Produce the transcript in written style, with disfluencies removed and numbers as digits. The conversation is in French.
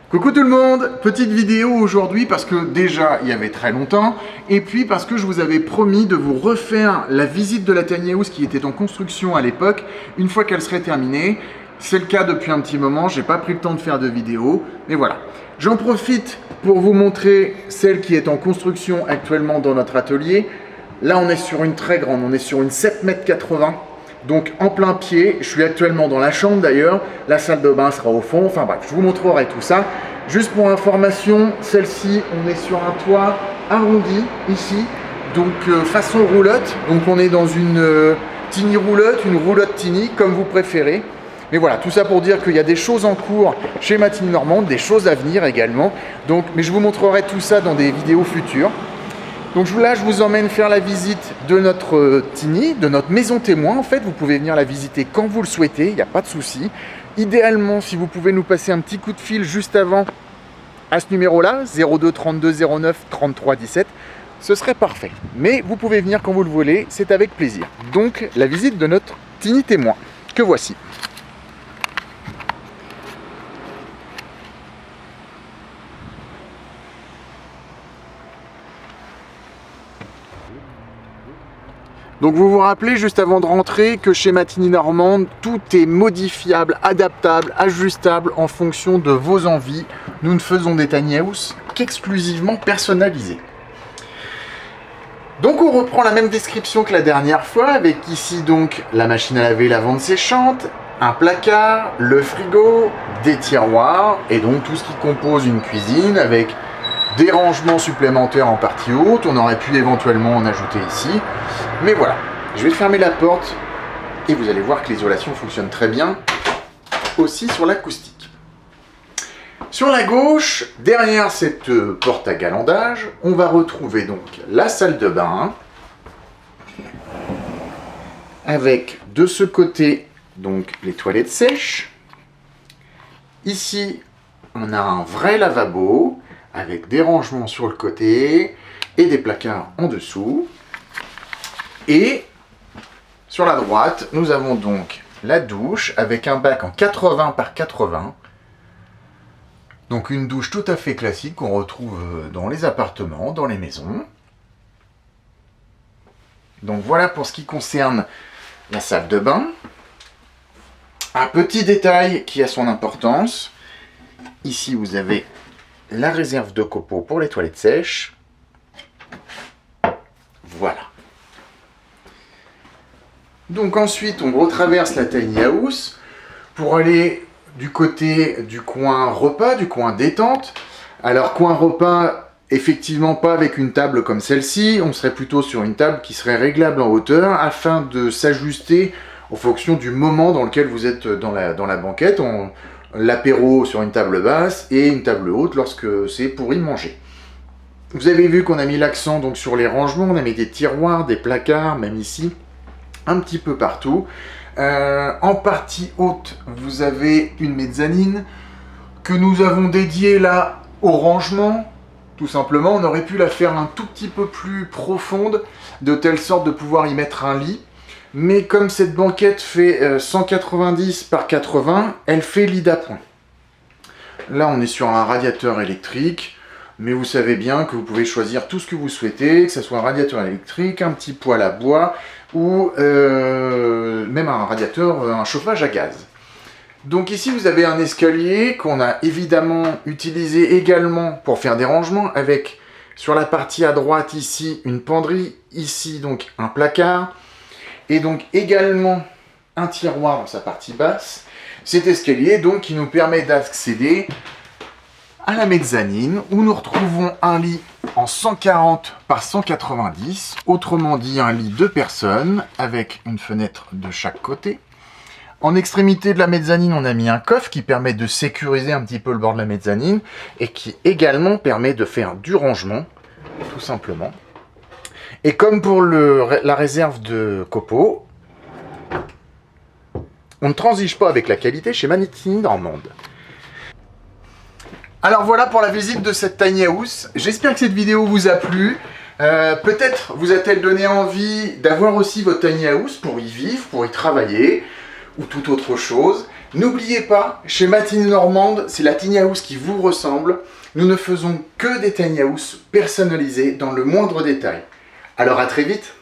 Coucou tout le monde, petite vidéo aujourd'hui parce que déjà il y avait très longtemps et puis parce que je vous avais promis de vous refaire la visite de la tiny house qui était en construction à l'époque une fois qu'elle serait terminée. C'est le cas depuis un petit moment, j'ai pas pris le temps de faire de vidéo, mais voilà. J'en profite pour vous montrer celle qui est en construction actuellement dans notre atelier. Là on est sur une très grande, on est sur une 7,80 m. Donc en plein pied, je suis actuellement dans la chambre d'ailleurs, la salle de bain sera au fond, enfin bref, je vous montrerai tout ça. Juste pour information, celle-ci, on est sur un toit arrondi ici, donc façon roulotte. Donc on est dans une tiny roulotte, une roulotte tiny, comme vous préférez. Mais voilà, tout ça pour dire qu'il y a des choses en cours chez ma tiny normande, des choses à venir également. Donc, mais je vous montrerai tout ça dans des vidéos futures. Donc là, je vous emmène faire la visite de notre tiny, de notre maison témoin. En fait, vous pouvez venir la visiter quand vous le souhaitez, il n'y a pas de souci. Idéalement, si vous pouvez nous passer un petit coup de fil juste avant à ce numéro-là, 02 32 09 33 17, ce serait parfait. Mais vous pouvez venir quand vous le voulez, c'est avec plaisir. Donc, la visite de notre tiny témoin, que voici. Donc vous vous rappelez juste avant de rentrer que chez ma tiny normande, tout est modifiable, adaptable, ajustable en fonction de vos envies. Nous ne faisons des tiny house qu'exclusivement personnalisées. Donc on reprend la même description que la dernière fois avec ici donc la machine à laver, la ventouse séchante, un placard, le frigo, des tiroirs et donc tout ce qui compose une cuisine avec des rangements supplémentaires en partie haute, on aurait pu éventuellement en ajouter ici. Mais voilà, je vais fermer la porte et vous allez voir que l'isolation fonctionne très bien aussi sur l'acoustique. Sur la gauche, derrière cette porte à galandage, on va retrouver donc la salle de bain avec de ce côté donc les toilettes sèches. Ici, on a un vrai lavabo avec des rangements sur le côté et des placards en dessous. Et sur la droite, nous avons donc la douche avec un bac en 80 par 80. Donc une douche tout à fait classique qu'on retrouve dans les appartements, dans les maisons. Donc voilà pour ce qui concerne la salle de bain. Un petit détail qui a son importance. Ici vous avez la réserve de copeaux pour les toilettes sèches. Voilà. Donc ensuite, on retraverse la tiny house pour aller du côté du coin repas, du coin détente. Alors, coin repas, effectivement pas avec une table comme celle-ci. On serait plutôt sur une table qui serait réglable en hauteur afin de s'ajuster en fonction du moment dans lequel vous êtes dans la banquette. L'apéro sur une table basse et une table haute lorsque c'est pour y manger. Vous avez vu qu'on a mis l'accent donc sur les rangements, on a mis des tiroirs, des placards, même ici, un petit peu partout. En partie haute, vous avez une mezzanine que nous avons dédiée là au rangement. Tout simplement, on aurait pu la faire un tout petit peu plus profonde, de telle sorte de pouvoir y mettre un lit. Mais comme cette banquette fait 190 par 80, elle fait lit d'appoint. Là, on est sur un radiateur électrique, mais vous savez bien que vous pouvez choisir tout ce que vous souhaitez, que ce soit un radiateur électrique, un petit poêle à bois, ou même un radiateur, un chauffage à gaz. Donc ici, vous avez un escalier qu'on a évidemment utilisé également pour faire des rangements, avec sur la partie à droite ici, une penderie, ici donc un placard, et donc également un tiroir dans sa partie basse. Cet escalier donc qui nous permet d'accéder à la mezzanine où nous retrouvons un lit en 140 par 190, autrement dit un lit 2 personnes avec une fenêtre de chaque côté. En extrémité de la mezzanine, on a mis un coffre qui permet de sécuriser un petit peu le bord de la mezzanine et qui également permet de faire du rangement, tout simplement. Et comme pour la réserve de copeaux, on ne transige pas avec la qualité chez ma tiny normande. Alors voilà pour la visite de cette tiny house. J'espère que cette vidéo vous a plu. Peut-être vous a-t-elle donné envie d'avoir aussi votre tiny house pour y vivre, pour y travailler, ou toute autre chose. N'oubliez pas, chez Matinée Normande, c'est la tiny house qui vous ressemble. Nous ne faisons que des tiny house personnalisées dans le moindre détail. Alors à très vite!